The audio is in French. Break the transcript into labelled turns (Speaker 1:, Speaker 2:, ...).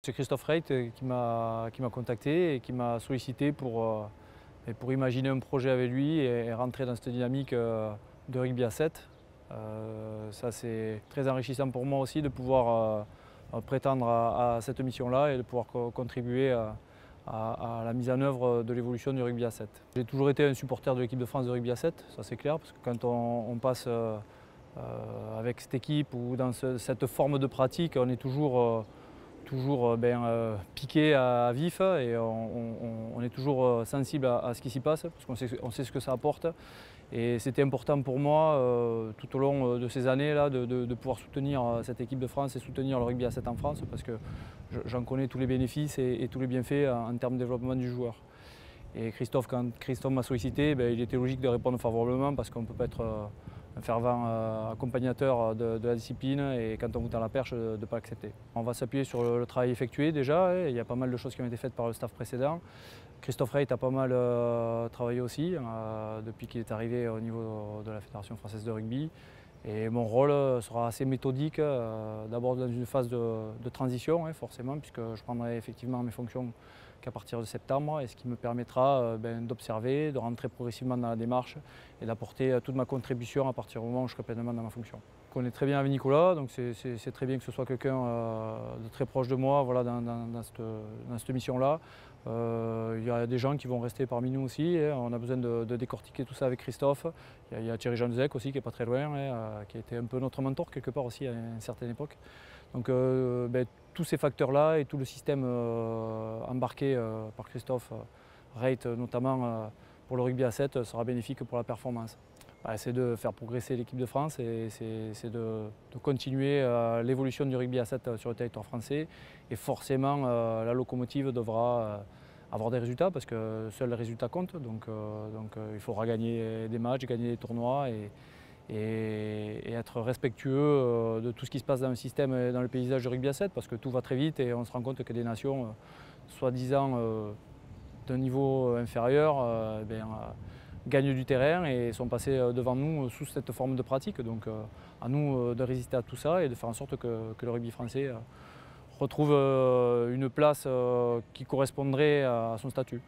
Speaker 1: C'est Christophe Reit qui m'a contacté et qui m'a sollicité pour imaginer un projet avec lui et rentrer dans cette dynamique de rugby à 7. Ça c'est très enrichissant pour moi aussi de pouvoir prétendre à cette mission-là et de pouvoir contribuer à la mise en œuvre de l'évolution du rugby à 7. J'ai toujours été un supporter de l'équipe de France de rugby à 7, ça c'est clair, parce que quand on passe avec cette équipe ou dans cette forme de pratique, on est toujours piqué à vif et on est toujours sensible à ce qui s'y passe parce qu'on sait ce que ça apporte. Et c'était important pour moi tout au long de ces années-là de pouvoir soutenir cette équipe de France et soutenir le rugby à 7 en France parce que j'en connais tous les bénéfices et tous les bienfaits en termes de développement du joueur. Et quand Christophe m'a sollicité, il était logique de répondre favorablement parce qu'on ne peut pas être un fervent accompagnateur de la discipline et quand on vous tend la perche, de ne pas accepter. On va s'appuyer sur le travail effectué déjà, il y a pas mal de choses qui ont été faites par le staff précédent. Christophe Reit a pas mal travaillé aussi depuis qu'il est arrivé au niveau de la Fédération française de rugby. Et mon rôle sera assez méthodique, d'abord dans une phase de transition, forcément, puisque je prendrai effectivement mes fonctions qu'à partir de septembre, et ce qui me permettra d'observer, de rentrer progressivement dans la démarche et d'apporter toute ma contribution à partir du moment où je serai pleinement dans ma fonction. Je connais très bien avec Nicolas, donc c'est très bien que ce soit quelqu'un de très proche de moi voilà, dans cette mission-là. Il y a des gens qui vont rester parmi nous aussi, on a besoin de décortiquer tout ça avec Christophe. Il y a Thierry Janzek aussi qui n'est pas très loin, qui a été un peu notre mentor quelque part aussi à une certaine époque. Donc tous ces facteurs-là et tout le système embarqué par Christophe Reit notamment pour le rugby à 7 sera bénéfique pour la performance. C'est de faire progresser l'équipe de France et c'est de continuer l'évolution du rugby à 7 sur le territoire français. Et forcément, la locomotive devra avoir des résultats parce que seuls les résultats comptent. Donc il faudra gagner des matchs, gagner des tournois et être respectueux de tout ce qui se passe dans le système et dans le paysage du rugby à 7 parce que tout va très vite et on se rend compte que des nations soi-disant d'un niveau inférieur gagnent du terrain et sont passés devant nous sous cette forme de pratique. Donc à nous de résister à tout ça et de faire en sorte que le rugby français retrouve une place qui correspondrait à son statut.